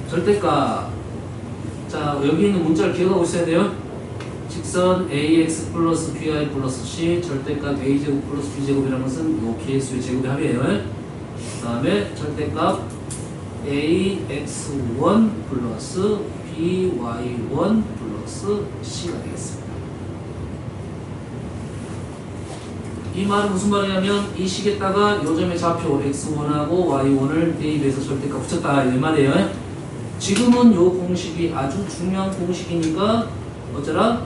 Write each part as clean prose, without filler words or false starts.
절대값. 자, 여기 있는 문자를 기억하고 있어야 돼요. 직선 ax 플러스 by 플러스 c 절대값 a제곱 플러스 b제곱이라는 것은 요 bx의 제곱의 합이에요. 그 다음에 절대값 ax1 플러스 by1 플러스 c가 되겠습니다. 이 말은 무슨 말이냐면 이 식에다가 요점의 좌표 x1하고 y1을 대입해서 절대값 붙였다 이 말이에요. 지금은 요 공식이 아주 중요한 공식이니까 어쩌라?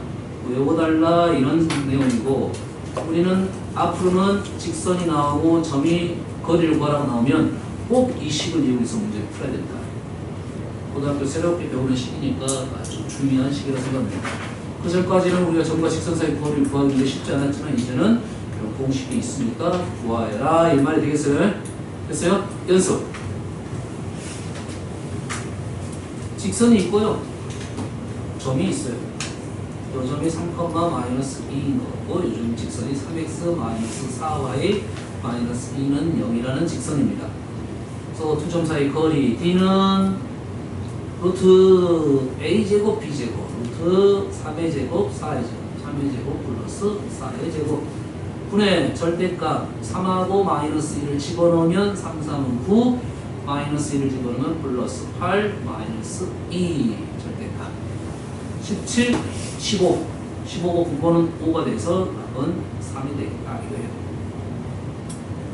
외워달라 이런 내용이고, 우리는 앞으로는 직선이 나오고 점이 거리를 구하라고 나오면 꼭 이 식을 이용해서 문제를 풀어야 된다. 고등학교 새롭게 배우는 식이니까 아주 중요한 식이라 생각합니다. 그 전까지는 우리가 점과 직선 사이 거리를 구하기 게 쉽지 않았지만 이제는 공식이 있으니까 구하해라 이 말이 되겠어요? 됐어요? 연습. 직선이 있고요. 점이 있어요. 요 점이 3, -2인 거고 요즘 직선이 3x - 4y - 2는 0이라는 직선입니다. 그래서 두 점 사이 거리 d는 루트 a제곱 b제곱 루트 3의 제곱 4의 제곱 3의 제곱 플러스 4의 제곱 분의 절대값 3하고 -1을 집어넣으면 3, 3은 9 -1을 집어넣으면 플러스 8 -2 절대값 17, 15 15고 9번은 5가 돼서 답은 3이 되겠다 이거예요.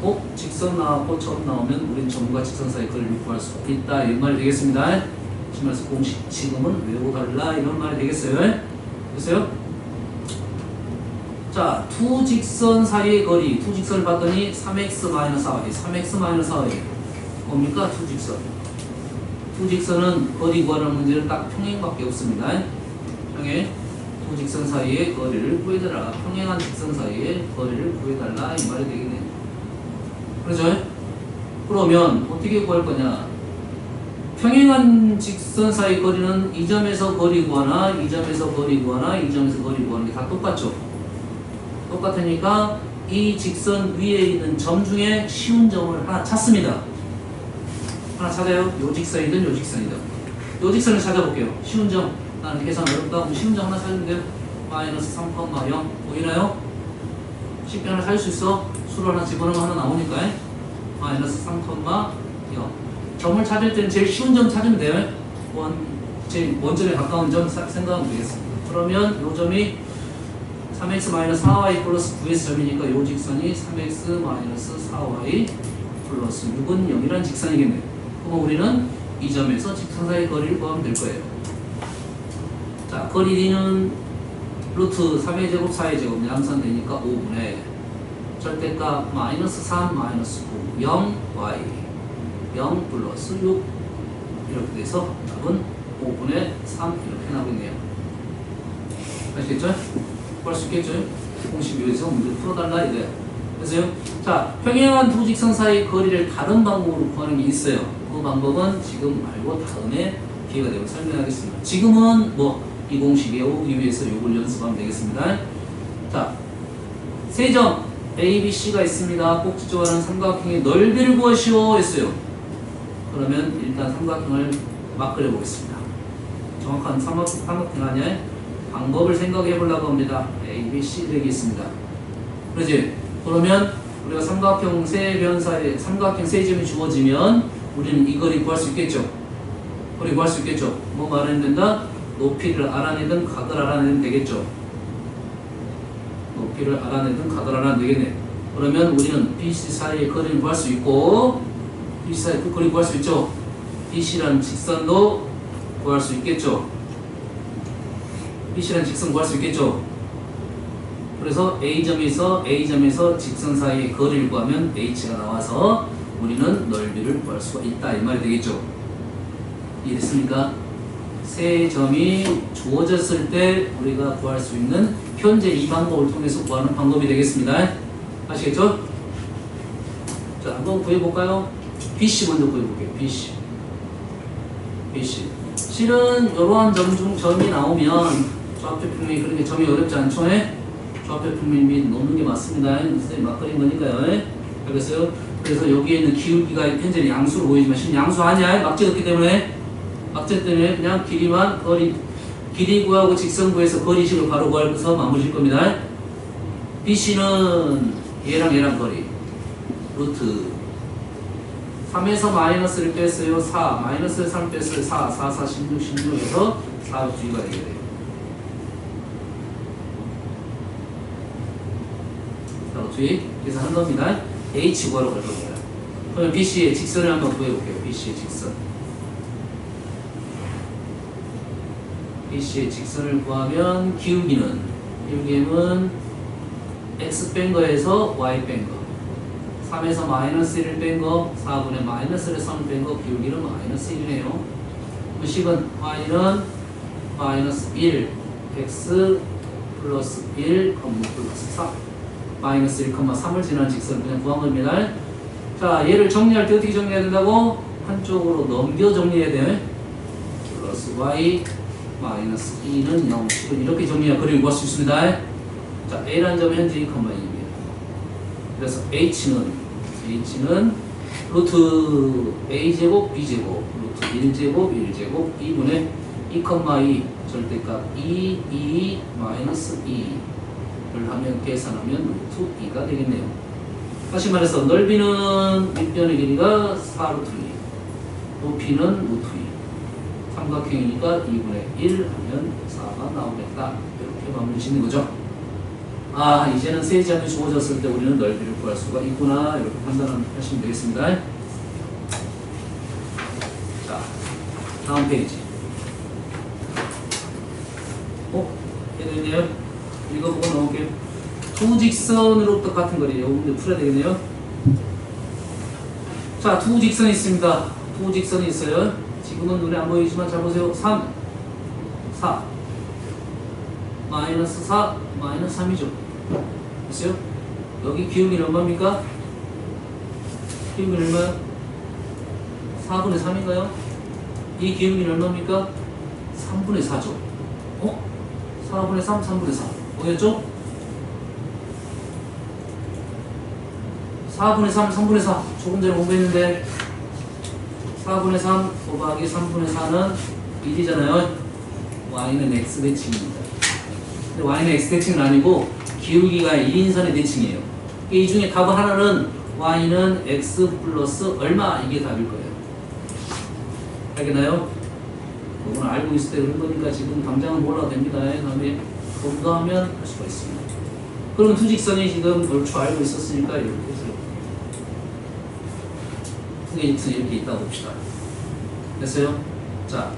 꼭 직선 나왔고 점 나오면 우린 점과 직선 사이 거리를 구할 수 있다 이런 말이 되겠습니다. 그래서 공식 지금은 외워달라 이런 말이 되겠어요. 됐어요? 자, 두 직선 사이의 거리, 두 직선을 봤더니 3x - 4y, 3x - 4y 뭡니까? 두 직선. 두 직선은 거리 구하는 문제는 딱 평행밖에 없습니다. 평행. 두 직선 사이의 거리를 구해달라. 평행한 직선 사이의 거리를 구해달라 이 말이 되겠네요. 그렇죠? 그러면 어떻게 구할 거냐? 평행한 직선 사이 거리는 이 점에서 거리 구하나 이 점에서 거리 구하나 이 점에서 거리 구하는 게 다 똑같죠? 똑같으니까 이 직선 위에 있는 점 중에 쉬운 점을 하나 찾습니다. 하나 찾아요. 요 직선이든 요 직선이든. 요 직선을 찾아볼게요. 쉬운 점. 나는 계산 어렵다. 그럼 쉬운 점 하나 찾으면 돼요. -3,0 보이나요? 쉽게 하나 찾을 수 있어. 수를 하나 집어넣으면 하나 나오니까. -3,0 점을 찾을 때는 제일 쉬운 점 찾으면 돼요. 제일 원점에 가까운 점 생각하면 되겠습니다. 그러면 요 점이 3x - 4y 플러스 9의 점이니까 요 직선이 3x - 4y 플러스 6은 0이라는 직선이겠네요. 그럼 우리는 이 점에서 직선 사이 거리를 구하면 될 거예요. 자, 거리 d는 루트 3의 제곱 4의 제곱 양산되니까 5분의 절대값 -3 - 9 0y 0 플러스 6 이렇게 돼서 답은 5분의 3 이렇게 나오겠네요. 아시겠죠? 구할 수 있겠죠? 공식 위에서 문제 풀어달라 이거예요. 그래서요. 자, 평행한 두 직선 사이 거리를 다른 방법으로 구하는 게 있어요. 그 방법은 지금 말고 다음에 기회가 되면 설명하겠습니다. 지금은 이 공식 외우기 위해서 이걸 연습하면 되겠습니다. 자, 세 점 A, B, C가 있습니다. 꼭지점하는 삼각형의 넓이를 구하시오 했어요. 그러면 일단 삼각형을 막 그려보겠습니다. 정확한 삼각형 아니야? 방법을 생각해 보려고 합니다. A, B, C 이렇게 있습니다. 그러지? 그러면 우리가 삼각형 세 변사에 삼각형 세 점이 주어지면 우리는 이 거리 구할 수 있겠죠? 거리 구할 수 있겠죠? 뭐 말하면 된다? 높이를 알아내든 각을 알아내면 되겠죠? 높이를 알아내든 각을 알아내면 되겠네. 그러면 우리는 BC 사이의 거리를 구할 수 있고 BC 사이의 그 거리 구할 수 있죠? BC라는 직선도 구할 수 있겠죠? BC라는 직선 구할 수 있겠죠? 그래서 A점에서 직선 사이의 거리를 구하면 H가 나와서 우리는 넓이를 구할 수가 있다 이 말이 되겠죠? 이해됐습니까? 세 점이 주어졌을 때 우리가 구할 수 있는 현재 이 방법을 통해서 구하는 방법이 되겠습니다. 아시겠죠? 자, 한번 구해볼까요? BC 먼저 구해볼게요. BC. 실은 이러한 점이 나오면 좌표 평면이 그렇게 점이 어렵지 않죠? 좌표 평면이 놓는 게 맞습니다. 선생님 막 그린 거니까요. 알겠어요? 그래서 여기에 있는 기울기가 현재 양수로 보이지만 실은 양수 아니야. 막 찍었기 때문에 어쨌든 그냥 길이만 길이 구하고 직선 구해서 거리식을 바로 구해서 마무리 질 겁니다. BC는 얘랑 얘랑 거리 루트 3에서 마이너스를 뺐어요. 4 마이너스 3 뺐어요. 4 4 4 16 16에서 4 G가 되게 돼요. 자, G 계산한 겁니다. H 구하러 갈 겁니다. 그러면 BC의 직선을 한번 구해볼게요. BC의 직선. BC의 직선을 구하면 기울기는 X 뺀 거에서 Y 뺀 거 3에서 마이너스 1을 뺀 거 4분의 마이너스를 3 뺀 거 기울기는 마이너스 1이네요. 식은 Y는 마이너스 1 X 플러스 1, 플러스 4 마이너스 1, 3을 지나는 직선을 그냥 구한 겁니다. 자, 얘를 정리할 때 어떻게 정리해야 된다고? 한쪽으로 넘겨 정리해야 돼. 플러스 Y 마이너스 2는 0 식은 이렇게 정리해야 그림을 구할 수 있습니다. 자, A라는 점은 현재 2,2입니다. 그래서 H는 루트 A제곱 B제곱 루트 1제곱 1제곱 2분의 2,2 절대값 2 마이너스 2를 하면 계산하면 루트 2가 되겠네요. 다시 말해서 넓이는 밑변의 길이가 4루트 2 높이는 루트 2 삼각형이니까 2분의 1 하면 4가 나오겠다. 이렇게 마무리 짓는 거죠. 아, 이제는 세제함이 주어졌을 때 우리는 넓이를 구할 수가 있구나. 이렇게 판단하시면 되겠습니다. 자, 다음 페이지. 해드리네요. 읽어보고 넘어올게요. 두 직선으로부터 같은 거리예요. 근데 풀어야 되겠네요. 자, 두 직선이 있습니다. 두 직선이 있어요. 지금은 눈에 안 보이지만 잘 보세요. 3, 4, 마이너스 4, 마이너스 3이죠. 됐어요? 여기 기울기는 얼마입니까? 기울기는 얼마야? 4분의 3인가요? 이 기울기는 얼마입니까? 3분의 4죠. 4분의 3, 3분의 4. 뭐였죠? 4분의 3, 3분의 4. 조금 전에 공부했는데 4분의 3 곱하기 3분의 4는 1이잖아요. y는 x 대칭입니다. 근데 y는 x 대칭은 아니고 기울기가 1인선의 대칭이에요. 이 중에 답은 하나는 y는 x 플러스 얼마 이게 답일 거예요. 알겠나요? 그건 알고 있을 때 그런 거니까 지금 당장은 몰라도 됩니다. 다음에 검도하면 할 수가 있습니다. 그럼 두 직선이 지금 얼추 알고 있었으니까 이렇게 해서 두 개의 직선이 이렇게 있다 봅시다. 됐어요? 자,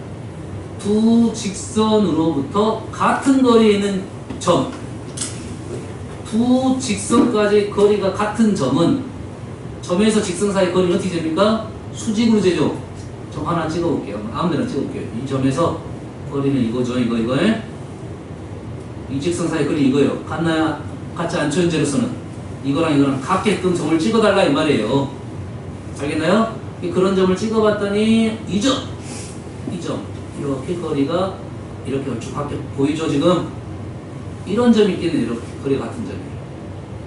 두 직선으로부터 같은 거리에 있는 점, 두 직선까지 거리가 같은 점은 점에서 직선 사이 거리는 어떻게 됩니까? 수직으로 재죠. 점 하나 찍어볼게요. 아무데나 찍어볼게요. 이 점에서 거리는 이거죠. 이거에 이 직선 사이 거리 이거예요. 같나요? 같지 않죠? 현재로서는 이거랑 같게끔 점을 찍어달라 이 말이에요. 알겠나요? 그런 점을 찍어봤더니 이 점 이렇게 거리가 이렇게 얼추 밖에 보이죠? 지금 이런 점이 있겠네. 이렇게 거리가 같은 점이에요.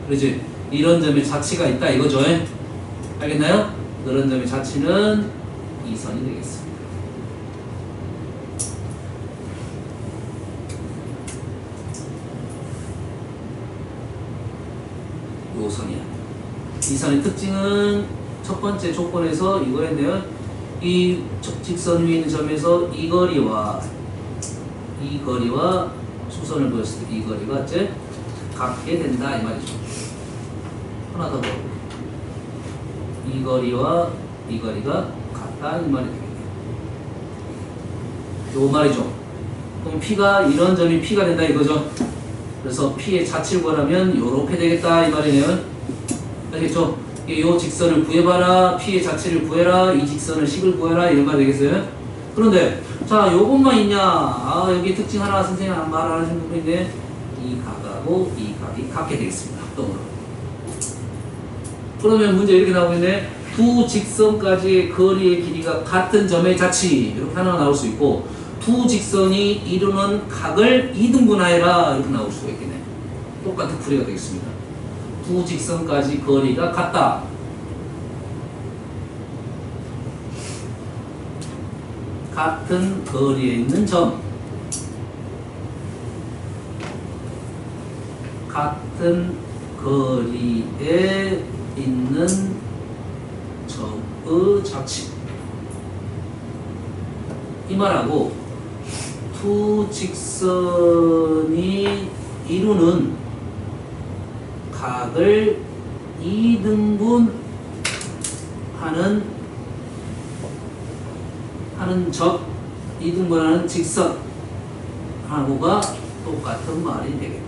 그렇지? 이런 점의 자치가 있다 이거죠? 알겠나요? 그런 점의 자치는 2선이 되겠습니다. 요 선이야. 이 선의 특징은 첫 번째 조건에서 이거였네요. 이 직선 위에 있는 점에서 이 거리와 수선을 보였을 때 이 거리가 이제 같게 된다 이 말이죠. 하나 더 보고 이 거리와 이 거리가 같다 이 말이 되겠네요. 요 말이죠. 그럼 P가 이런 점이 P가 된다 이거죠. 그래서 P의 자치를 구하려면 요렇게 되겠다 이 말이네요. 알겠죠? 요 직선을 구해봐라. P의 자치를 구해라. 이 직선을 식을 구해라. 이런 말 되겠어요? 그런데 자 요것만 있냐? 아 여기 특징 하나 선생님 말 안 하신 부분인데 이 각하고 이 각이 같게 되겠습니다. 합동으로. 그러면 문제 이렇게 나오겠네. 두 직선까지의 거리의 길이가 같은 점의 자치 이렇게 하나 나올 수 있고 두 직선이 이루는 각을 2등분하여라 이렇게 나올 수가 있겠네. 똑같은 풀이가 되겠습니다. 두 직선까지 거리가 같다. 같은 거리에 있는 점, 같은 거리에 있는 점의 자치. 이 말하고 두 직선이 이루는 각을 2등분 하는 적, 2등분하는 직선 하고가 똑같은 말이 되겠다.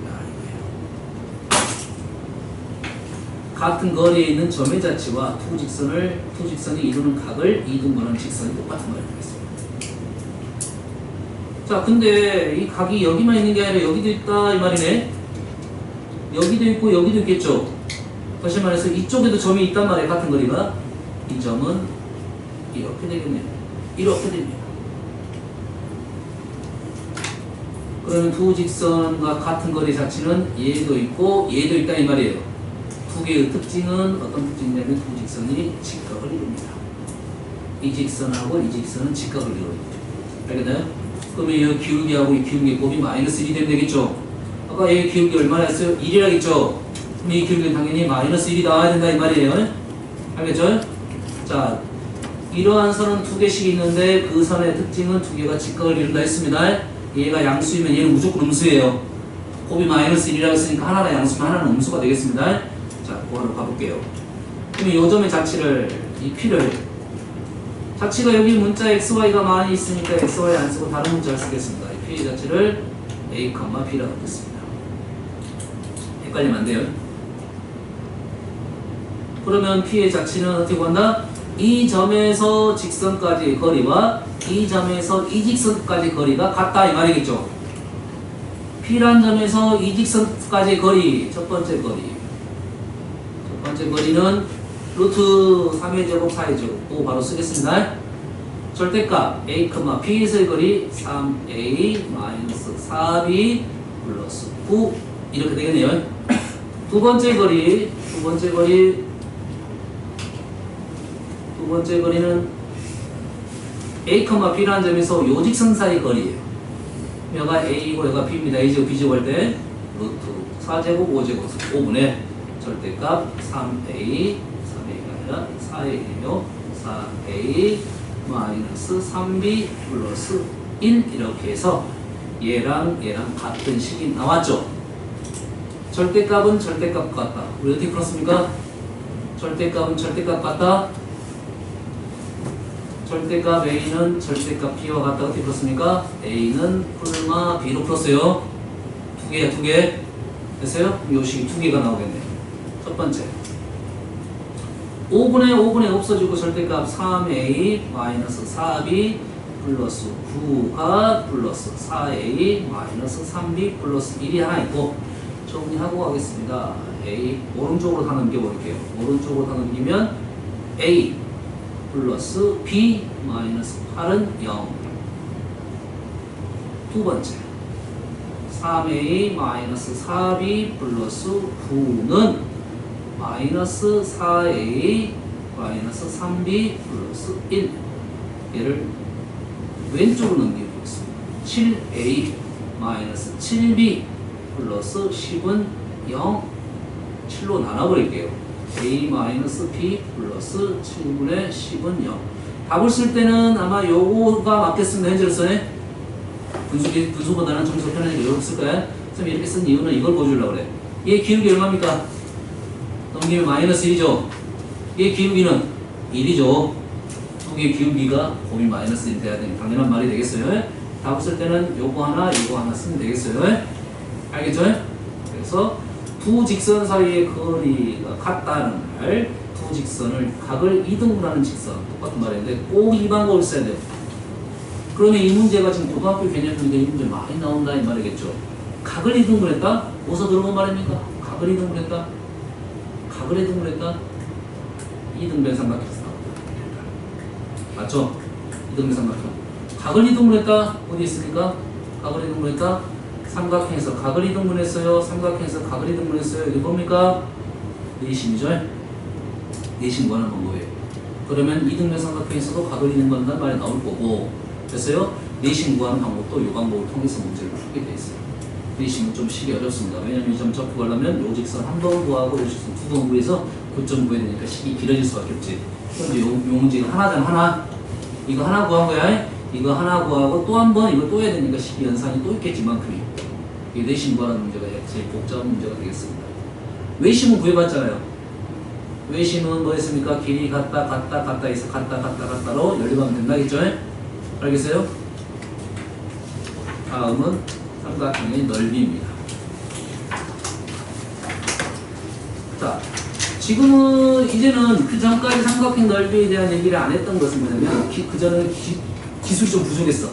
같은 거리에 있는 점의 자치와 두 직선이 이루는 각을 2등분하는 직선이 똑같은 말이 되겠습니다. 자, 근데 이 각이 여기만 있는 게 아니라 여기도 있다 이 말이네. 여기도 있고 여기도 있겠죠. 다시 말해서 이쪽에도 점이 있단 말이에요. 같은 거리가. 이 점은 이렇게 되겠네요. 이렇게 됩니다. 그러면 두 직선과 같은 거리 자체는 얘도 있고 얘도 있다 이 말이에요. 두 개의 특징은 어떤 특징이냐면 두 직선이 직각을 이룹니다. 이 직선하고 이 직선은 직각을 이룹니다. 알겠나요? 그러면 이 기울기하고 이 기울기의 곱이 마이너스 1이 되면 되겠죠. 아까 이 기울기 얼마나 했어요? 1이라겠죠. 그럼 이 기울기는 당연히 마이너스 1이 나와야 된다 이 말이에요. 알겠죠? 자, 이러한 선은 두 개씩 있는데 그 선의 특징은 두 개가 직각을 이룬다 했습니다. 얘가 양수이면 얘는 무조건 음수예요. 곱이 마이너스 1이라고 했으니까 하나가 양수면 하나는 음수가 되겠습니다. 자, 그거로 가볼게요. 그러면 요 점의 자치를, 이 P를, 자치가 여기 문자 XY가 많이 있으니까 XY 안 쓰고 다른 문자를 쓰겠습니다. 이 P의 자치를 A, B라고 했습니다. 헷갈리면 안 돼요. 그러면 P의 자치는 어떻게 구한다? 이 점에서 직선까지의 거리와 이 점에서 이 직선까지의 거리가 같다 이 말이겠죠. P란 점에서 이 직선까지의 거리, 첫 번째 거리는 루트 3의 제곱 4의 제곱 또 바로 쓰겠습니다. 절대값 A, P에서의 거리 3A-4B 플러스 9 이렇게 되겠네요. 두 번째 거리는 A, B라는 점에서 요직선 사이 거리예요. 여가 A이고 여가 B입니다. A제곱 B제곱 할 때 루트 4제곱 5제곱 5분의 절대값 3A 3A가 아니라 4A이며 4A 마이너스 3B 플러스 1 이렇게 해서 얘랑 같은 식이 나왔죠. 절대값은 절대값 같다. 우리 어떻게 풀었습니까? 절대값은 절대값 같다. 절대값 A는 절대값 B와 같다. 어떻게 풀었습니까? A는 풀마 B로 풀었어요. 두 개야, 두 개. 됐어요? 요 식이 두 개가 나오겠네. 첫 번째. 5분의 없어지고 절대값 3A 마이너스 4B 플러스 9가 플러스 4A 마이너스 3B 플러스 1이 하나 있고 정리하고 가겠습니다. A 오른쪽으로 다 넘겨버릴게요. 오른쪽으로 다 넘기면 A 플러스 B 마이너스 8은 0. 두 번째 3A 마이너스 4B 플러스 9는 마이너스 4A 마이너스 3B 플러스 1. 얘를 왼쪽으로 넘겨보겠습니다. 7A 마이너스 7B 플러스 10은 0. 7로 나눠버릴게요. A 마이너스 B 플러스 7분의 10은 0. 답을 쓸 때는 아마 요거가 맞겠습니다. 현재로서는 분수보다는 정수 편하니까 이렇게 쓸 거야. 선생님이 이렇게 쓴 이유는 이걸 보여주려고 그래. 얘 기울기 얼마입니까? 넘기면 마이너스 1이죠. 얘 기울기는 1이죠. 두 개의 기울기가 곱이 마이너스 1 돼야 되는 당연한 말이 되겠어요. 답을 쓸 때는 요거 하나 쓰면 되겠어요. 알겠죠? 그래서 두 직선 사이의 거리가 같다는 말, 두 직선을 각을 2등분하는 직선 똑같은 말인데 꼭 이 방법을 써야 돼요. 그러면 이 문제가 지금 고등학교 개념인데 이 문제 많이 나온다 이 말이겠죠. 각을 2등분했다? 어디서 들어본 말입니까? 각을 2등분했다? 각을 2등분했다? 2등변 삼각형에서 나온다. 맞죠? 2등변 삼각형. 각을 2등분했다? 어디 있습니까? 각을 2등분했다? 삼각형에서 각을 2등분했어요. 삼각형에서 각을 2등분했어요. 이게 뭡니까? 내심이죠? 내심 구하는 방법이에요. 그러면 2등변 삼각형에서도 각을 2등분한다는 말이 나올 거고 됐어요? 내심 구하는 방법도 이 방법을 통해서 문제를 풀게 돼 있어요. 내심은 좀 식이 어렵습니다. 왜냐면 이 점 접근하려면 요직선 한 번 구하고 요직선 두 번 구해서 고점 구해야 되니까 식이 길어질 수밖에 없지. 그럼 요 문제가 하나잖아, 하나. 이거 하나 구한 거야. 이거 하나 구하고 또 한 번 이거 또 해야 되니까 식이 연산이 또 있겠지만큼이. 이게 내심 구하는 문제가 제일 복잡한 문제가 되겠습니다. 외심은 구해봤잖아요. 외심은 뭐 했습니까? 길이 같다 해서 같다로 연립하면 된다겠죠? 알겠어요? 다음은 삼각형의 넓이입니다. 자, 지금은 이제는 그 전까지 삼각형 넓이에 대한 얘기를 안 했던 것은 뭐냐면 그 전에 기술이 좀 부족했어.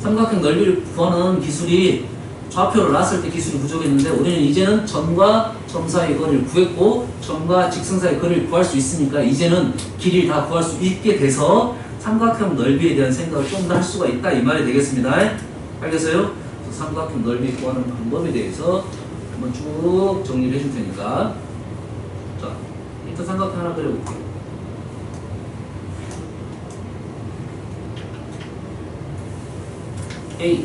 삼각형 넓이를 구하는 기술이 좌표를 놨을 때 기술이 부족했는데 우리는 이제는 점과 점 사이의 거리를 구했고 점과 직선 사이의 거리를 구할 수 있으니까 이제는 길이를 다 구할 수 있게 돼서 삼각형 넓이에 대한 생각을 좀 더 할 수가 있다 이 말이 되겠습니다. 알겠어요? 삼각형 넓이 구하는 방법에 대해서 한번 쭉 정리를 해줄 테니까 자, 일단 삼각형 하나 그려볼게요. A,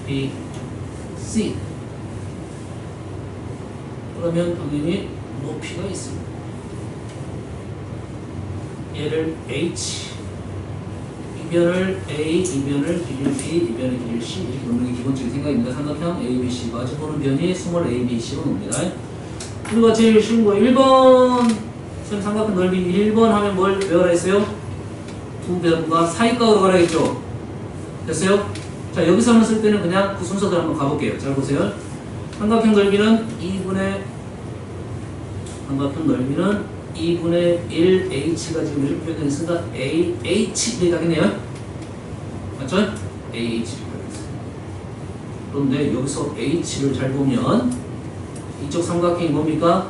B, C. 그러면 당연히 높이가 있습니다. 얘를 H, 이변을 A, 이변을 길이를 B, 이변을 길이를 C 이렇게 놓는 게 기본적인 생각입니다. 삼각형 A, B, C 마주보는 변이 스몰 A, B, C로 놉니다. 우리가 제일 쉬운 거 1번 삼각형 넓이 1번 하면 뭘 외워라 했어요? 두 변과 사이각으로 가라겠죠? 됐어요? 자, 여기서는 쓸 때는 그냥 그 순서대로 한번 가볼게요. 잘 보세요. 삼각형 넓이는 2분의 1 H가 지금 이렇게 표현되어 있으니까 AH 이렇게 가겠네요. 맞죠? AH 이렇게 가겠어요. 그런데 여기서 H를 잘 보면 이쪽 삼각형이 뭡니까?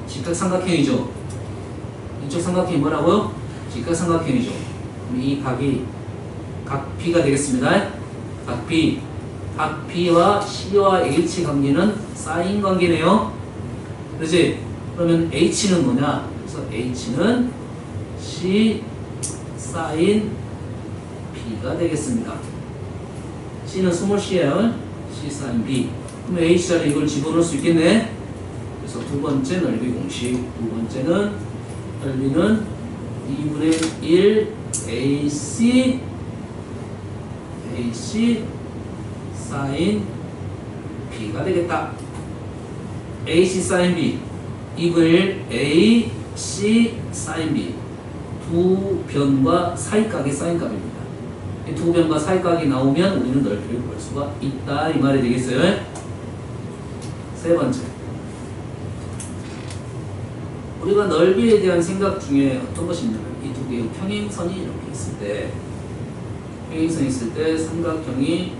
직각삼각형이죠. 이쪽 삼각형이 뭐라고요? 직각삼각형이죠. 그럼 이 각이 각 B가 되겠습니다. 각 B. 각 B와 C와 H 관계는 사인 관계네요. 그렇지? 그러면 H는 뭐냐? 그래서 H는 C 사인 B가 되겠습니다. C는 스몰 C예요. C 사인 B. 그럼 H 자리에 이걸 집어넣을 수 있겠네. 그래서 두 번째 넓이 공식. 두 번째는 넓이는 2분의 1 AC 사인 B가 되겠다. AC 사인 B 2분의 1 AC 사인 B 두 변과 사이각의 사인값입니다. 이 두 변과 사이각이 나오면 우리는 넓이를 구할 수가 있다 이 말이 되겠어요. 세 번째, 우리가 넓이에 대한 생각 중에 어떤 것이 있냐면 이 두 개의 평행선이 이렇게 있을 때 평행선이 있을 때 삼각형이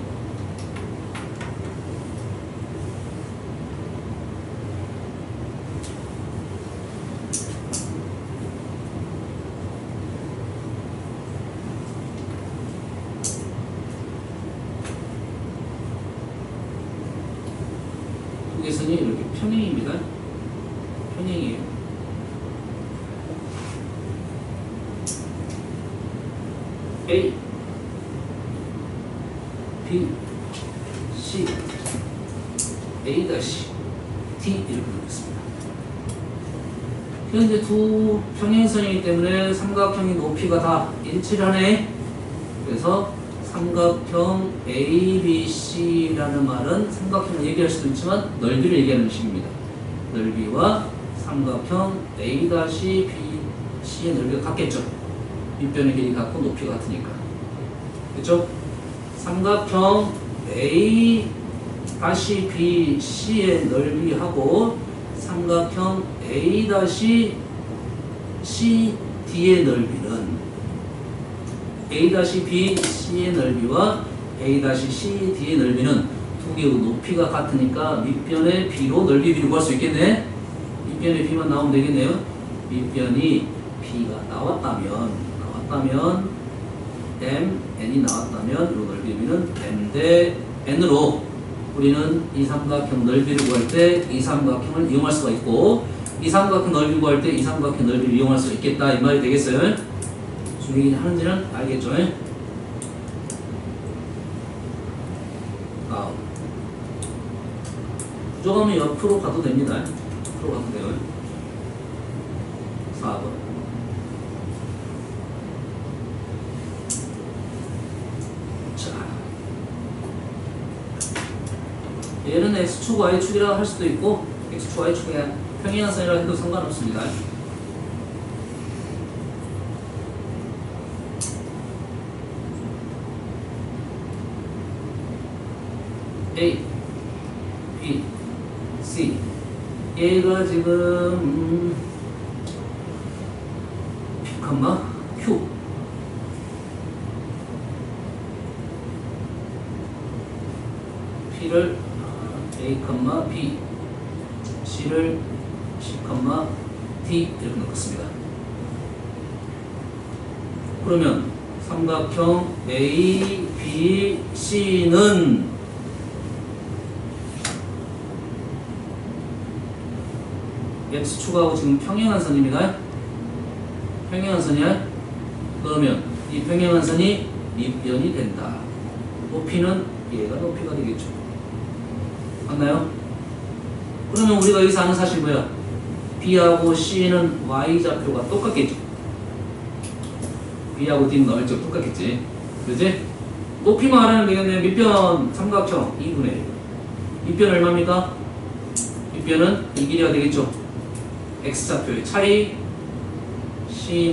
두 개 선이 이렇게 평행입니다. 평행이에요. A, B, C, A 다시 T 이렇게 되겠습니다. 현재 두 평행선이기 때문에 삼각형의 높이가 다 일치를 하네. 그래서 삼각형 ABC라는 말은 삼각형을 얘기할 수도 있지만 넓이를 얘기하는 식입니다. 넓이와 삼각형 A-BC의 넓이가 같겠죠. 밑변의 길이 같고 높이가 같으니까. 그렇죠? 삼각형 A-BC의 넓이하고 삼각형 A-CD의 넓이는 A-BC의 넓이와 A-CD의 넓이는 두 개의 높이가 같으니까 밑변의 B로 넓이 B를 구할 수 있겠네. 밑변의 B만 나오면 되겠네요. 밑변이 B가 나왔다면 M, N이 나왔다면 이 넓이 B는 M 대 N으로 우리는 이 삼각형 넓이를 구할 때 이 삼각형을 이용할 수가 있고 이 삼각형 넓이 구할 때 이 삼각형 넓이를 이용할 수 있겠다 이 말이 되겠어요. 무슨 얘기 하는지는 알겠죠? 부족하면 옆으로 가도 됩니다. 옆으로 가도 돼요. 4번. 자, 얘는 x축, y축이라 할 수도 있고 x축, y축의 평행한선이라 해도 상관없습니다. A, B, C. 얘가 지금 P, Q. P를 A, B, C를 C, D 이렇게 넣겠습니다. 그러면 삼각형 A, B, C는 x축하고 지금 평행한 선입니다. 평행한 선이야. 그러면 이 평행한 선이 밑변이 된다. 높이는 얘가 높이가 되겠죠. 맞나요? 그러면 우리가 여기서 아는 사실 뭐야? B하고 C는 Y좌표가 똑같겠죠. B하고 D는 넓적 똑같겠지. 그지? 높이만 알아내면 되겠네. 밑변 삼각형 2분의 1. 밑변 얼마입니까? 밑변은 이 길이가 되겠죠. x좌표의 차이 C-A,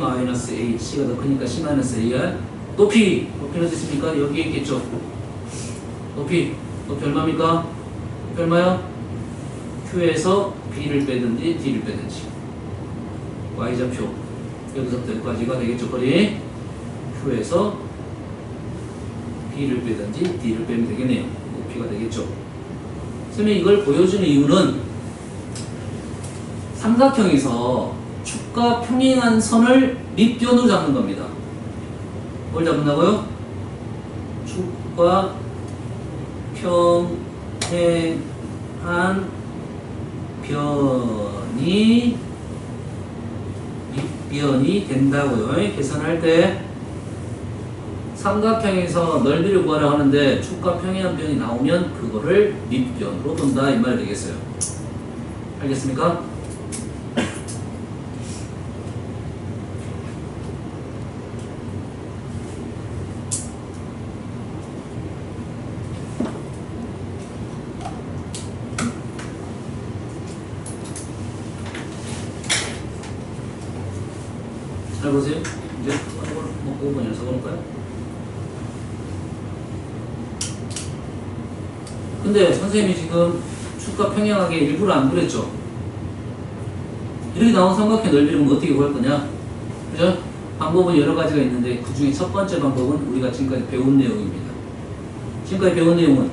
C가 더 크니까 C-A야. 높이는 됐습니까? 여기에 있겠죠. 높이 얼마입니까? 높이 얼마야? Q에서 B를 빼든지 D를 빼든지 Y좌표 여기서부터 여기까지가 되겠죠. 거리 Q에서 B를 빼든지 D를 빼면 되겠네요. 높이가 되겠죠. 선생님이 이걸 보여주는 이유는 삼각형에서 축과 평행한 선을 밑변으로 잡는 겁니다. 뭘 잡는다고요? 축과 평행한 변이 밑변이 된다고요. 계산할 때 삼각형에서 넓이를 구하라 하는데 축과 평행한 변이 나오면 그거를 밑변으로 본다 이 말 되겠어요. 알겠습니까? 잘 보세요. 이제 5번 연습해볼까요? 근데 선생님이 지금 축과 평행하게 일부러 안 그랬죠? 이렇게 나온 삼각형 넓이를 어떻게 구할 거냐? 그죠? 방법은 여러 가지가 있는데 그 중에 첫 번째 방법은 우리가 지금까지 배운 내용입니다. 지금까지 배운 내용은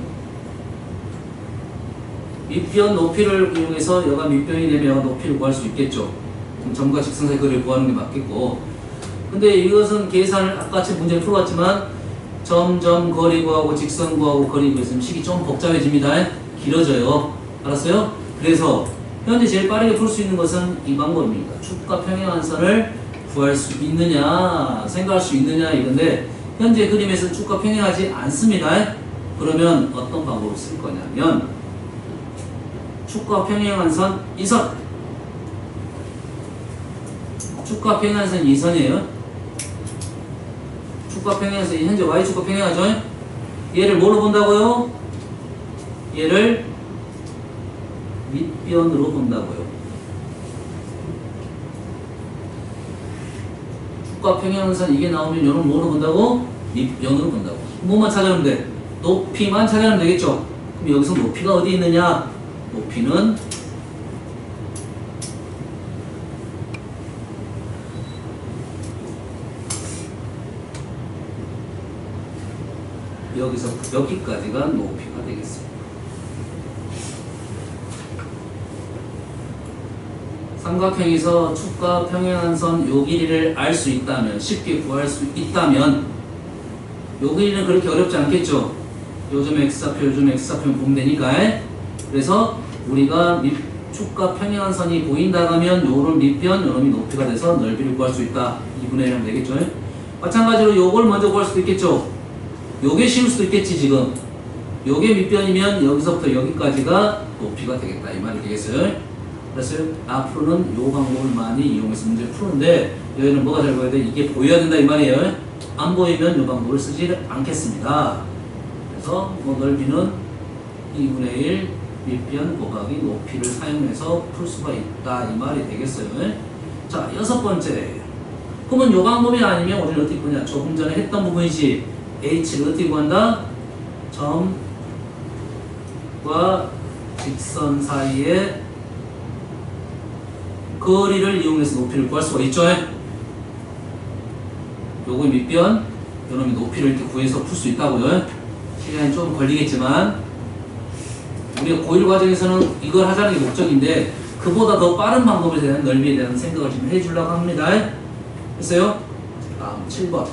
밑변 높이를 이용해서 여가 밑변이 되면 높이를 구할 수 있겠죠. 그럼 점과 직선 사이 거리를 구하는 게 맞겠고, 근데 이것은 계산을 아까처럼 문제를 풀어봤지만 점 거리 구하고 직선 구하고 거리 구했으면 식이 좀 복잡해집니다. 길어져요. 알았어요? 그래서 현재 제일 빠르게 풀 수 있는 것은 이 방법입니다. 축과 평행한 선을 구할 수 있느냐 생각할 수 있느냐 이건데 현재 그림에서 축과 평행하지 않습니다. 그러면 어떤 방법을 쓸 거냐면 축과 평행한 선 이 선, 축과 평행한 선 이 선이에요. 축과 평행한 선 현재 y축과 평행하죠. 얘를 뭐로 본다고요? 얘를 밑변으로 본다고요. 축과 평행한 선 이게 나오면 얘는 뭐로 본다고? 밑변으로 본다고. 뭐만 찾아내면 돼? 높이만 찾아내면 되겠죠. 그럼 여기서 높이가 어디 있느냐? 높이는 여기서 여기까지가 높이가 되겠습니다. 삼각형에서 축과 평행한 선 요 길이를 알 수 있다면, 쉽게 구할 수 있다면, 요 길이는 그렇게 어렵지 않겠죠? 요즘 x좌표, 요즘 x좌표 보면 되니까. 그래서 우리가 축과 평행한 선이 보인다 하면 요런 밑변, 요놈이 높이가 돼서 넓이를 구할 수 있다. 2분의 1 하면 되겠죠? 마찬가지로 요걸 먼저 구할 수도 있겠죠? 요게 쉬울 수도 있겠지, 지금. 요게 밑변이면 여기서부터 여기까지가 높이가 되겠다 이 말이 되겠어요. 그래서 앞으로는 요 방법을 많이 이용해서 문제를 푸는데 여기는 뭐가 잘 보여야 돼? 이게 보여야 된다 이 말이에요. 안 보이면 요 방법을 쓰지 않겠습니다. 그래서 뭐 넓이는 2분의 1 밑변 곱하기 높이를 사용해서 풀 수가 있다 이 말이 되겠어요. 자, 여섯 번째. 그러면 요 방법이 아니면 우리는 어떻게 보냐? 조금 전에 했던 부분이지. h를 어떻게 구한다? 점과 직선 사이에 거리를 이용해서 높이를 구할 수가 있죠. 요거 밑변, 요놈이 높이를 이렇게 구해서 풀 수 있다고요. 시간이 좀 걸리겠지만 우리가 고1 과정에서는 이걸 하자는 게 목적인데 그보다 더 빠른 방법에 대한 넓이에 대한 생각을 좀 해주려고 합니다. 됐어요? 다음 7번.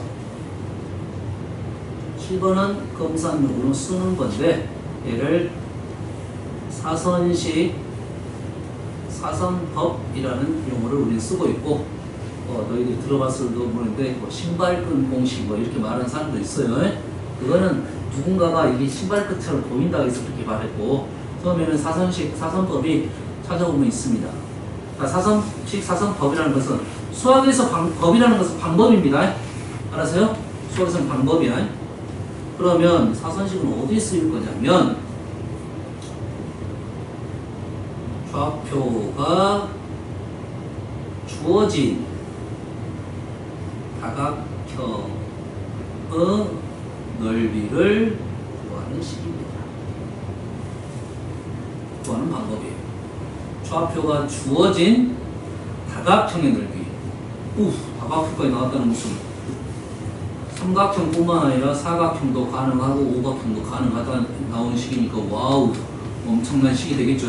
7번은 검산용으로 쓰는 건데 얘를 사선식 사선법이라는 용어를 우리는 쓰고 있고 너희들이 들어봤을도 모르는데 뭐 신발끈 공식 뭐 이렇게 말하는 사람도 있어요. 그거는 누군가가 이게 신발 끝처럼 보인다고 해서 그렇게 말했고 처음에는 사선식 사선법이 찾아보면 있습니다. 그러니까 사선식 사선법이라는 것은 수학에서 법이라는 것은 방법입니다. 알았어요? 수학에서는 방법이야. 그러면 사선식은 어디에 쓰일 거냐면 좌표가 주어진 다각형의 넓이를 구하는 식입니다. 구하는 방법이에요. 좌표가 주어진 다각형의 넓이. 다각형까지 나왔다는 것은 삼각형뿐만 아니라 사각형도 가능하고 오각형도 가능하다 나오는 식이니까 와우 엄청난 식이 되겠죠.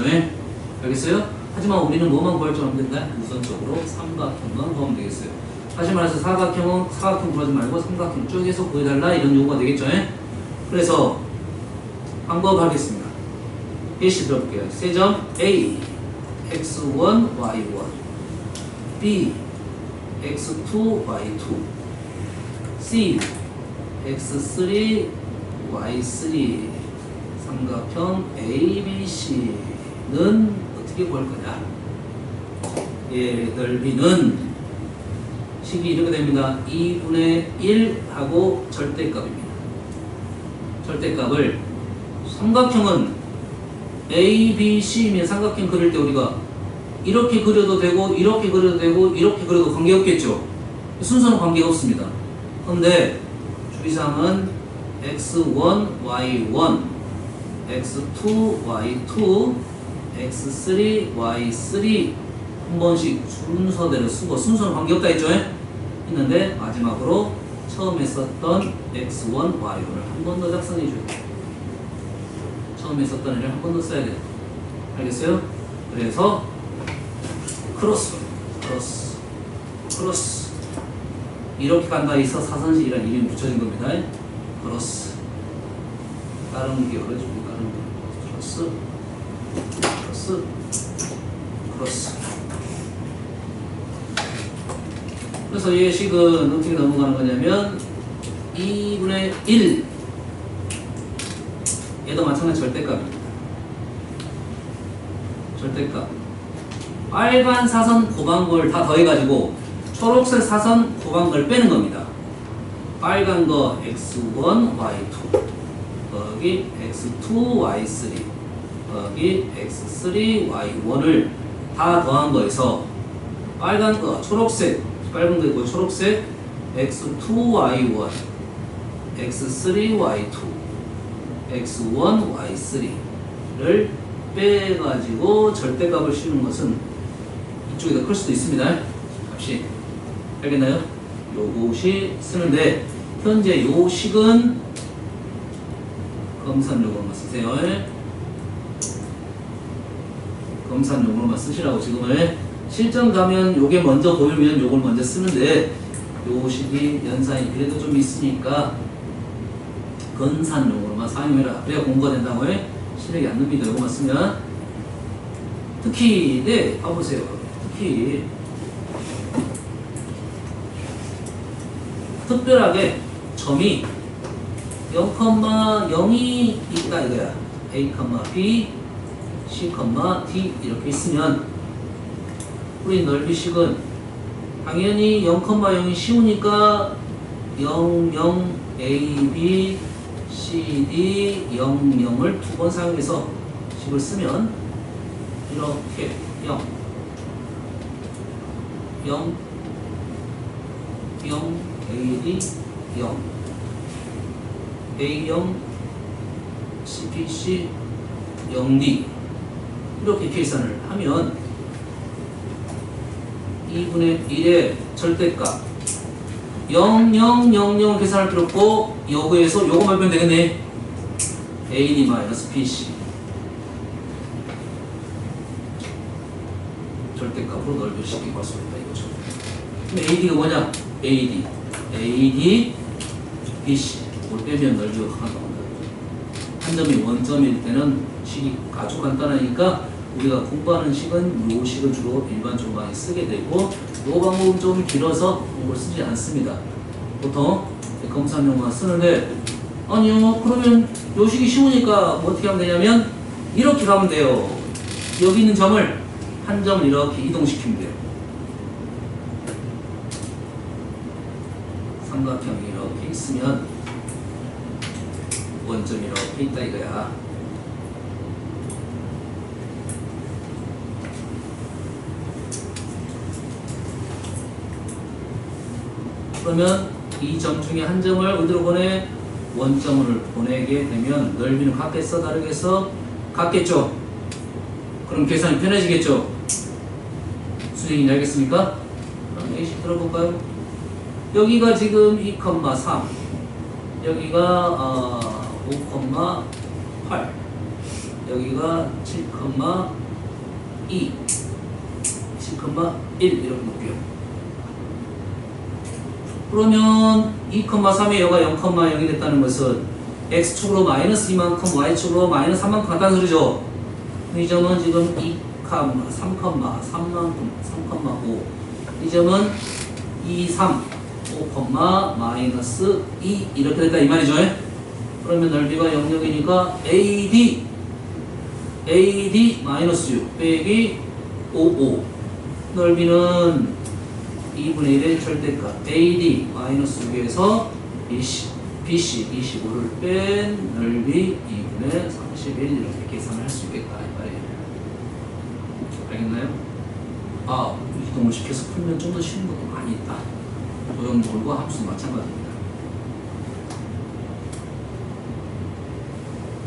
알겠어요? 하지만 우리는 뭐만 구할 줄 알면 된다? 우선적으로 삼각형만 구하면 되겠어요. 다시 말해서 사각형은 사각형 구하지 말고 삼각형 쪽에서 구해달라 이런 요구가 되겠죠. 그래서 방법 하겠습니다. 예시 들어볼게요. 세점 A x1 y1 B x2 y2 C x3 y3 삼각형 ABC는 어떻게 구할 거냐? 예, 넓이는 식이 이렇게 됩니다. 2분의 1하고 절대값입니다. 절대값을 삼각형은 ABC면 삼각형 그릴 때 우리가 이렇게 그려도 되고 이렇게 그려도 되고 이렇게 그려도 관계없겠죠. 순서는 관계없습니다. 그런데 주의사항은 x1, y1, x2, y2, x3, y3 한 번씩 순서대로 쓰고 순서는 관계없다 했죠? 했는데 마지막으로 처음에 썼던 x1, y1을 한 번 더 작성해 줘요. 처음에 썼던 애를 한 번 더 써야 돼요. 알겠어요? 그래서 크로스 이렇게 간다 해서 사선식이라는 이름이 붙여진 겁니다. 크로스 다른 게 어려지고 다른 게 크로스 그래서 이 식은 어떻게 넘어가는 거냐면 2분의 1 얘도 마찬가지 절대값입니다. 절대값 빨간 사선 고방걸 다 더해가지고 초록색 사선 고방걸 빼는 겁니다. 빨간 거 x1, y2 여기 x2, y3 여기 x3, y1을 다 더한 거에서 빨간 거 초록색 빨간 거 있고 초록색 x2, y1 x3, y2 x1, y3를 빼가지고 절대값을 씌우는 것은 이쪽이 더 클 수도 있습니다. 값이 알겠나요? 요것이 쓰는데 현재 요 식은 검산용으로만 쓰세요. 검산용으로만 쓰시라고 지금은 실전 가면 요게 먼저 보이면 요걸 먼저 쓰는데 요 식이 연산이 그래도 좀 있으니까 건산용으로만 사용해라. 그래야 공부가 된다고 해. 실력이 안 늡니다. 요거만 쓰면 특히 네 봐보세요. 특히 특별하게 점이 0,0이 있다 이거야. A, B, C, D 이렇게 있으면 우리 넓이식은 당연히 0,0이 쉬우니까 0, 0, A, B, C, D, 0, 0을 두 번 사용해서 식을 쓰면 이렇게 0, 0, 0, A, D, 0, A, 0, C, P, C, 0, D 이렇게 계산을 하면 2분의 1의 절대값 0, 0, 0, 0 계산할 필요 없고 여기에서 요거만 빼면 되겠네. AD 마이너스 BC 절대값으로 넓이식이 구할 수 있다 이거죠. 그럼 AD가 뭐냐? AD, BC 뭘 빼면 넓이가 하나 나온다. 한 점이 원점일 때는 식이 아주 간단하니까 우리가 공부하는 식은 요 식을 주로 일반적으로 많이 쓰게 되고 요 방법은 좀 길어서 공부를 쓰지 않습니다. 보통 검사용만 쓰는데 아니요 그러면 요 식이 쉬우니까 뭐 어떻게 하면 되냐면 이렇게 가면 돼요. 여기 있는 점을 한 점을 이렇게 이동시키면 돼요. 삼각형이 이렇게 있으면 원점이 이렇게 있다 이거야. 그러면 이 점 중에 한 점을 어디로 보내? 원점으로 보내게 되면 넓이는 같겠어? 다르겠어? 같겠죠? 그럼 계산이 편해지겠죠? 수정이 알겠습니까? 그럼 A식 들어볼까요? 여기가 지금 2,3 여기가 5,8 여기가 7,2 10,1 이렇게 볼게요. 그러면 2,3의 여가 0,0이 됐다는 것은 x축으로 마이너스 2만큼 y축으로 마이너스 3만큼 같다는 소리죠. 이 점은 지금 3,5 이 점은 2, 3 5, 마이너스 2 이렇게 됐다 이 말이죠. 그러면 넓이가 0,0이니까 AD 마이너스 6 빼기 5 넓이는 2분의 1의 절대값 AD 마이너스 6에서 BC 25를 뺀 넓이 2분의 31 이렇게 계산을 할 수 있겠다 이 말이에요. 알겠나요? 아, 이동을 시켜서 풀면 좀 더 쉬운 것도 많이 있다. 도형물과 함수 마찬가지입니다.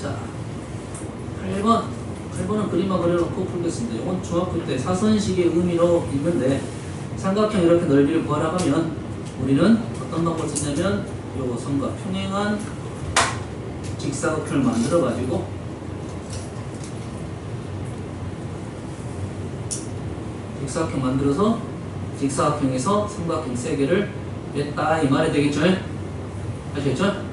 자, 8번은 그림만 그려놓고 풀겠습니다. 이건 중학교 때 사선식의 의미로 있는데 삼각형 이렇게 넓이를 구하라고 하면 우리는 어떤 방법을 쓰냐면 요 선과 평행한 직사각형을 만들어 가지고 직사각형 만들어서 직사각형에서 삼각형 3개를 냈다 이 말이 되겠죠? 아시겠죠?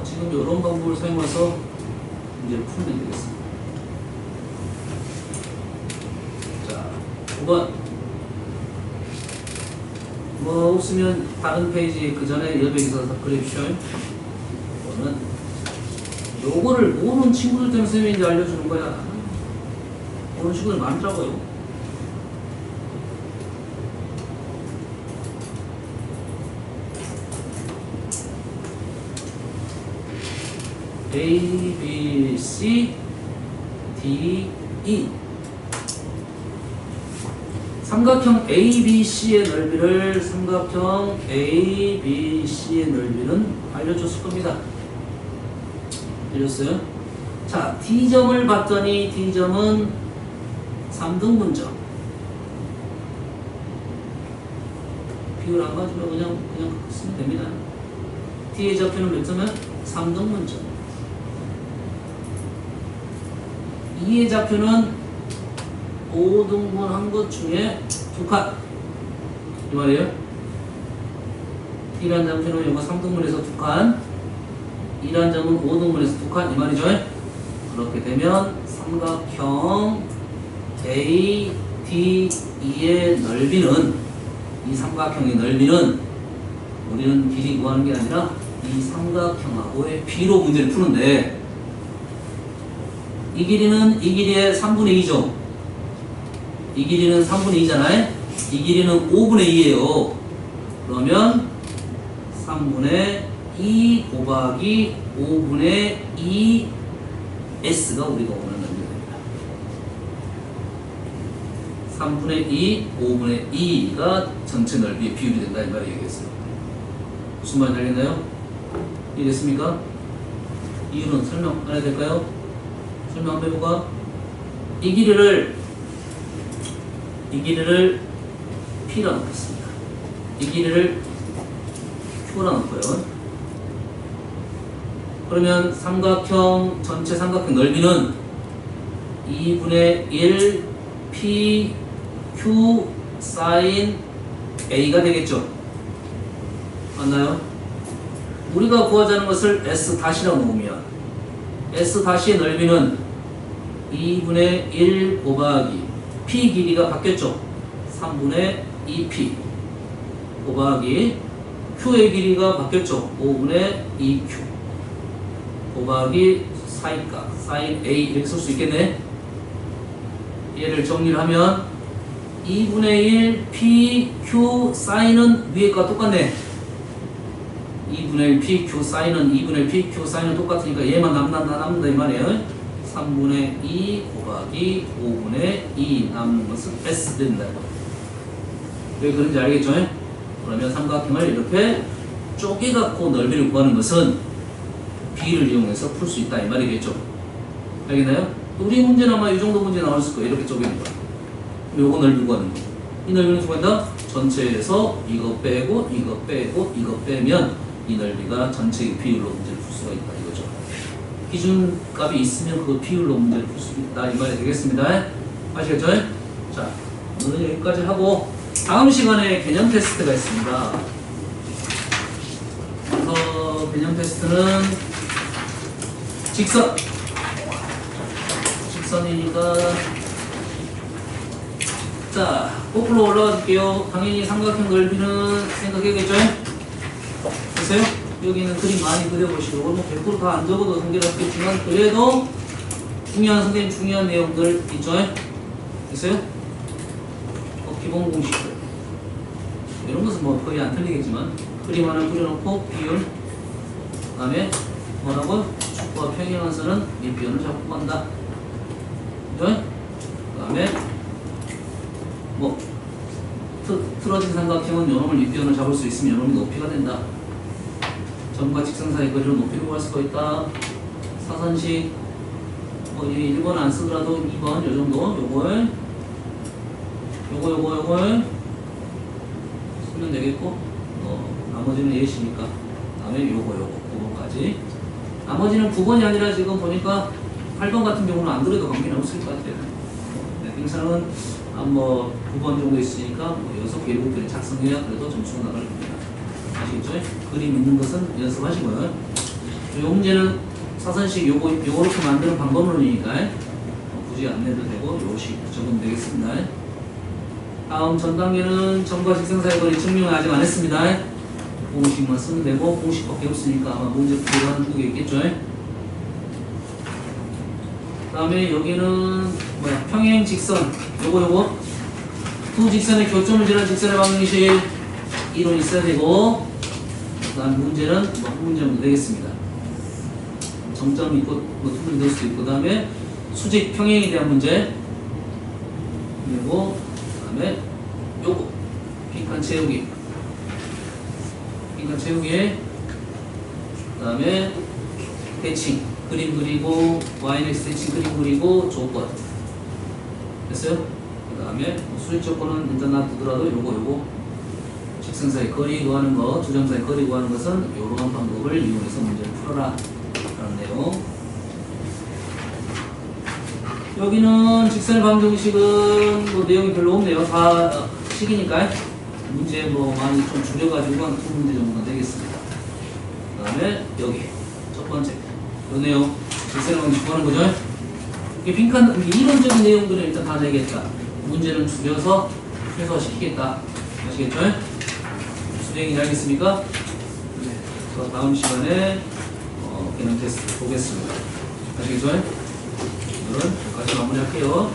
지금 이런 방법을 사용해서 문제를 풀면 되겠습니다. 자, 5번. 뭐 없으면 다른 페이지 그 전에 여백에서 그려주십시오. 이거는 요거를 모르는 친구들 때문에 선생님이 이제 알려주는 거야. 모르는 친구들 많더라고요. A, B, C, D, E 삼각형 ABC의 넓이를 삼각형 ABC의 넓이는 알려줬을 겁니다. 알려줬어요? 자, D점을 봤더니 D점은 3등분점 비율 안 맞으면 그냥 쓰면 됩니다. D의 좌표는 몇 점이야? 3등분점 E의 좌표는 5등분 한 것 중에 2칸 이 말이에요. D라는 좌표는 이거 3등분에서 2칸 E라는 점은 5등분에서 2칸 이 말이죠. 그렇게 되면 삼각형 ADE의 넓이는, 이 삼각형의 넓이는 우리는 길이 구하는 게 아니라 이 삼각형하고의 비로 문제를 푸는데, 이 길이는 이 길이의 3분의 2죠. 이 길이는 3분의 2잖아요. 이 길이는 5분의 2예요. 그러면 3분의 2 곱하기 5분의 2 S가 우리가 원하는 넓이가 됩니다. 3분의 2, 5분의 2가 전체 넓이의 비율이 된다, 이 말을 얘기했어요. 무슨 말인지 알겠나요? 이해됐습니까? 이유는 설명 안 해도 될까요? 설명 한번 해볼까? 이 길이를 P라 놓겠습니다. 이 길이를 Q라 놓고요. 그러면 전체 삼각형 넓이는 2분의 1 P Q sin A가 되겠죠. 맞나요? 우리가 구하자는 것을 S-라고 놓으면 S-의 넓이는 2분의 1 곱하기 P 길이가 바뀌었죠. 3분의 2P 곱하기 Q의 길이가 바뀌었죠. 5분의 2Q 곱하기 사이값 sin A 이렇게 쓸 수 있겠네. 얘를 정리를 하면 2분의 1 P Q sin은 위에 거 똑같네. 2분의 1 P Q sin은 2분의 1 P Q sin은 똑같으니까 얘만 남는다 이 말이에요. 3분의 2 곱하기 5분의 2 남는 것은 S 된다. 왜 그런지 알겠죠? 그러면 삼각형을 이렇게 쪼개갖고 넓이를 구하는 것은 B를 이용해서 풀 수 있다 이 말이겠죠. 알겠나요? 우리 문제는 아마 이 정도 문제 나왔을 거예요. 이렇게 쪼개는 거야. 요거 넓이 구하는 거. 이 넓이는 누구한다? 전체에서 이거 빼고 이거 빼고 이거 빼면 이 넓이가 전체의 비율로 문제를 풀 수가 있다 이거죠. 기준값이 있으면 그 비율로 문제를 풀 수 있다 이 말이 되겠습니다. 아시겠죠? 자, 오늘 여기까지 하고 다음 시간에 개념 테스트가 있습니다. 그래서 개념 테스트는 직선이니까 자, 거꾸로 올라가 줄게요. 당연히 삼각형 넓이는 생각해야겠죠? 됐어요? 여기는 그림 많이 그려보시고 뭐 100% 다 안 적어도 성질없겠지만 그래도 선생님 중요한 내용들 있죠? 됐어요? 기본 공식들 이런 것은 뭐 거의 안 틀리겠지만 그림 하나 그려놓고 비율 그 다음에 뭐라고? 축과 평행한선은 밑비율을 잡고 간다. 그죠? 그 다음에 뭐 틀어진 삼각형은 요놈을 밑비율을 잡을 수 있으면 요놈이 높이가 된다. 점과 직선 사이 거리를 높이로 구할 수가 있다. 사선식 뭐 1번 안 쓰더라도 2번 요 정도 요걸 쓰면 되겠고 나머지는 예시니까 다음에 요거 9번까지 나머지는 9번이 아니라 지금 보니까 8번 같은 경우는 안 그래도 관계는 없을 것 같아요. 네, 등산은 뭐 9번 정도 있으니까 뭐 6개, 7개를 작성해야 그래도 점수가 나갈 겁니다. 아시겠죠? 그림 있는 것은 연습하시고요. 요 문제는 사선식 요렇게 만드는 방법론이니까 굳이 안 내도 되고 요식 적으면 되겠습니다. 다음 전 단계는 점과 직선 사이 거리 증명을 아직 안 했습니다. 공식만 쓰면 되고 공식밖에 없으니까 아마 문제 풀이가 한 2개 있겠죠. 그 다음에 여기는 평행 직선 요거 두 직선의 교점을 지른 직선의 방정식 이론 있어야 되고 그 다음 문제는 한 문제 정도 되겠습니다. 정점 있고 두 문제 될 수도 있고 그 다음에 수직 평행에 대한 문제 그리고 그 다음에 요거 빈칸 채우기 그 다음에 대칭 그림 그리고 yx 대칭 그림 그리고 조건 됐어요? 그 다음에 수직 조건은 일단 놔두더라도 요거 직선 사이 거리 구하는 거, 두 점 사이 거리 구하는 것은 요러한 방법을 이용해서 문제를 풀어라 라는 내용. 여기는 직선의 방정식은 뭐 내용이 별로 없네요. 다 식이니까 문제 뭐 많이 좀 줄여가지고 한 2문제 정도가 되겠습니다. 그 다음에 여기 첫 번째 요 내용 질세는 구하는 거죠. 이렇게 빈칸, 이론적인 내용들은 일단 다 내겠다. 문제는 줄여서 최소화시키겠다. 아시겠죠? 무슨 얘기인지 알겠습니까? 네. 그래서 다음 시간에 개념 테스트 보겠습니다. 아시겠죠? 오늘은 여기까지 마무리할게요.